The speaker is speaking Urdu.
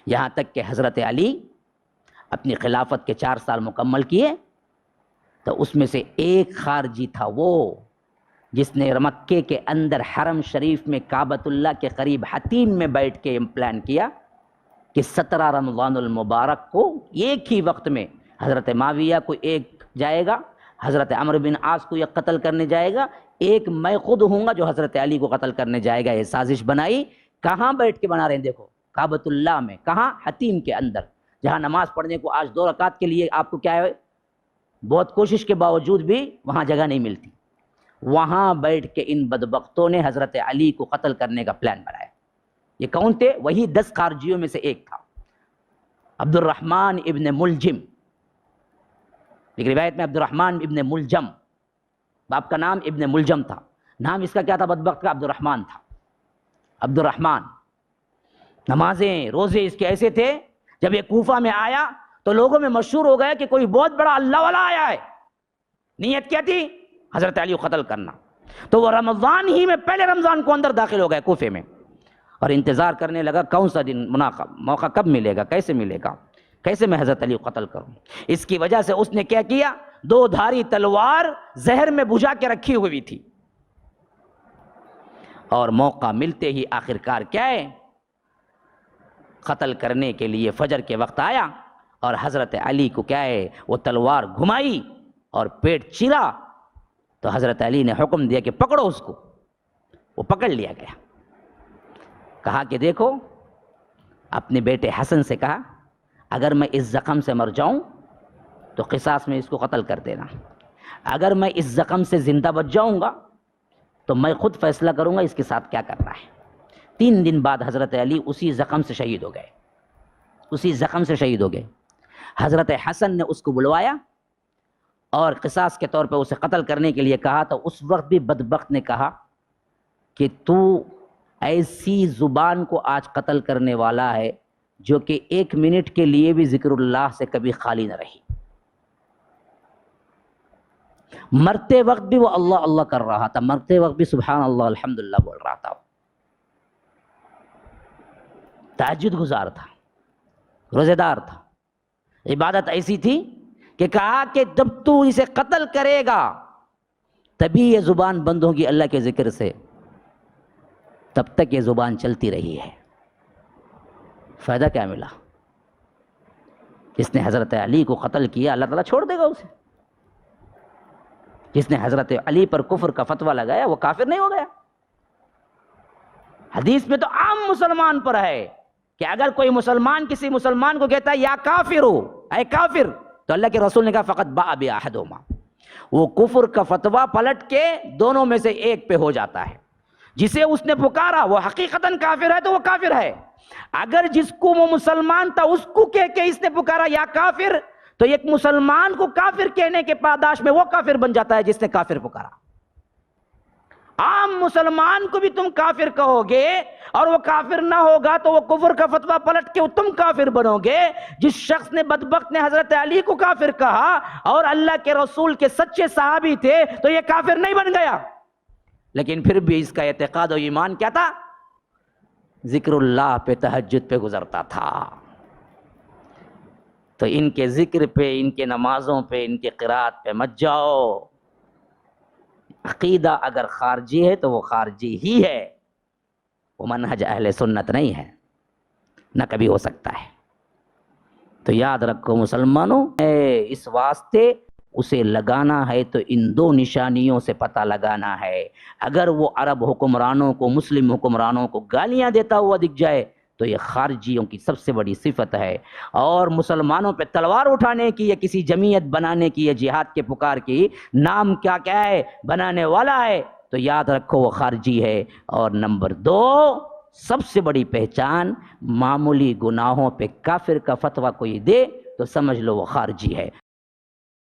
یہاں تک کہ حضرت علی اپنی خلافت کے 4 سال مکمل کیے تو اس میں سے ایک خارجی تھا وہ جس نے مکے کے اندر حرم شریف میں کعبۃ اللہ کے قریب حتیم میں بیٹھ کے پلان کیا کہ 17 رمضان المبارک کو ایک ہی وقت میں حضرت معاویہ کو ایک جائے گا، حضرت عمرو بن عاص کو یہ قتل کرنے جائے گا، ایک میں خود ہوں گا جو حضرت علی کو قتل کرنے جائے گا۔ یہ سازش بنائی، کہاں بیٹھ کے بنا رہے ہیں دیکھو، کعبۃ اللہ میں، کہاں؟ حتیم کے اندر، جہاں نماز پڑھنے کو آج 2 رکعت کے لیے آپ کو کیا ہے، بہت کوشش کے باوجود بھی وہاں جگہ نہیں ملتی، وہاں بیٹھ کے ان بدبختوں نے حضرت علی کو قتل کرنے کا پلان بنایا۔ یہ کون تھے؟ وہی 10 خارجیوں میں سے ایک تھا، عبد الرحمن ابن ملجم، ایک روایت میں عبد الرحمن ابن ملجم، باپ کا نام ابن ملجم تھا، نام اس کا کیا تھا بدبخت کا؟ عبد الرحمن تھا۔ عبد الرحمن نمازیں روزے اس کے ایسے تھے، جب یہ کوفہ میں آیا تو لوگوں میں مشہور ہو گیا کہ کوئی بہت بڑا اللہ والا آیا ہے۔ نیت کیا تھی؟ حضرت علی کو قتل کرنا۔ تو وہ رمضان ہی میں، پہلے رمضان کو اندر داخل ہو گئے کوفے میں، اور انتظار کرنے لگا کون سا دن موقع کب ملے گا، کیسے ملے گا، کیسے میں حضرت علی کو قتل کروں۔ اس کی وجہ سے اس نے کیا کیا، 2 دھاری تلوار زہر میں بجھا کے رکھی ہوئی تھی، اور موقع ملتے ہی آخرکار کیا ہے، قتل کرنے کے لیے فجر کے وقت آیا اور حضرت علی کو کیا ہے، وہ تلوار گھمائی اور پیٹ چیرا، تو حضرت علی نے حکم دیا کہ پکڑو اس کو، وہ پکڑ لیا گیا۔ کہا کہ دیکھو، اپنے بیٹے حسن سے کہا اگر میں اس زخم سے مر جاؤں تو قصاص میں اس کو قتل کر دینا، اگر میں اس زخم سے زندہ بچ جاؤں گا تو میں خود فیصلہ کروں گا اس کے ساتھ کیا کرنا ہے۔ 3 دن بعد حضرت علی اسی زخم سے شہید ہو گئے، اسی زخم سے شہید ہو گئے۔ حضرت حسن نے اس کو بلوایا اور قصاص کے طور پہ اسے قتل کرنے کے لیے کہا، تو اس وقت بھی بدبخت نے کہا کہ تو ایسی زبان کو آج قتل کرنے والا ہے جو کہ 1 منٹ کے لیے بھی ذکر اللہ سے کبھی خالی نہ رہی، مرتے وقت بھی وہ اللہ اللہ کر رہا تھا، مرتے وقت بھی سبحان اللہ الحمدللہ بول رہا تھا، تہجد گزار تھا، روزے دار تھا، عبادت ایسی تھی کہ کہا کہ جب تو اسے قتل کرے گا تبھی یہ زبان بند ہوگی اللہ کے ذکر سے، تب تک یہ زبان چلتی رہی ہے۔ فائدہ کیا ملا؟ جس نے حضرت علی کو قتل کیا اللہ تعالیٰ چھوڑ دے گا اسے، جس نے حضرت علی پر کفر کا فتویٰ لگایا وہ کافر نہیں ہو گیا۔ حدیث میں تو عام مسلمان پر ہے کہ اگر کوئی مسلمان کسی مسلمان کو کہتا ہے یا کافر ہو، اے کافر، تو اللہ کے رسول نے کہا فقط باء بأحدہما، وہ کفر کا فتویٰ پلٹ کے دونوں میں سے ایک پہ ہو جاتا ہے۔ جسے اس نے پکارا وہ حقیقتاً کافر ہے تو وہ کافر ہے، اگر جس کو وہ مسلمان تھا اس کو کہہ کے اس نے پکارا یا کافر، تو ایک مسلمان کو کافر کہنے کے پاداش میں وہ کافر بن جاتا ہے جس نے کافر پکارا۔ عام مسلمان کو بھی تم کافر کہو گے اور وہ کافر نہ ہوگا تو وہ کفر کا فتویٰ پلٹ کے تم کافر بنو گے۔ جس شخص نے بدبخت نے حضرت علی کو کافر کہا اور اللہ کے رسول کے سچے صحابی تھے تو یہ کافر نہیں بن گیا، لیکن پھر بھی اس کا اعتقاد و ایمان کیا تھا؟ ذکر اللہ پہ، تہجد پہ گزرتا تھا۔ تو ان کے ذکر پہ، ان کے نمازوں پہ، ان کے قرات پہ مت جاؤ۔ عقیدہ اگر خارجی ہے تو وہ خارجی ہی ہے، وہ منہج اہل سنت نہیں ہے، نہ کبھی ہو سکتا ہے۔ تو یاد رکھو مسلمانوں، اس واسطے اسے لگانا ہے تو ان 2 نشانیوں سے پتہ لگانا ہے۔ اگر وہ عرب حکمرانوں کو، مسلم حکمرانوں کو گالیاں دیتا ہوا دکھ جائے تو یہ خارجیوں کی سب سے بڑی صفت ہے، اور مسلمانوں پہ تلوار اٹھانے کی یا کسی جمعیت بنانے کی یا جہاد کے پکار کی نام کیا کیا ہے بنانے والا ہے تو یاد رکھو وہ خارجی ہے۔ اور نمبر 2 سب سے بڑی پہچان، معمولی گناہوں پہ کافر کا فتویٰ کوئی دے تو سمجھ لو وہ خارجی ہے۔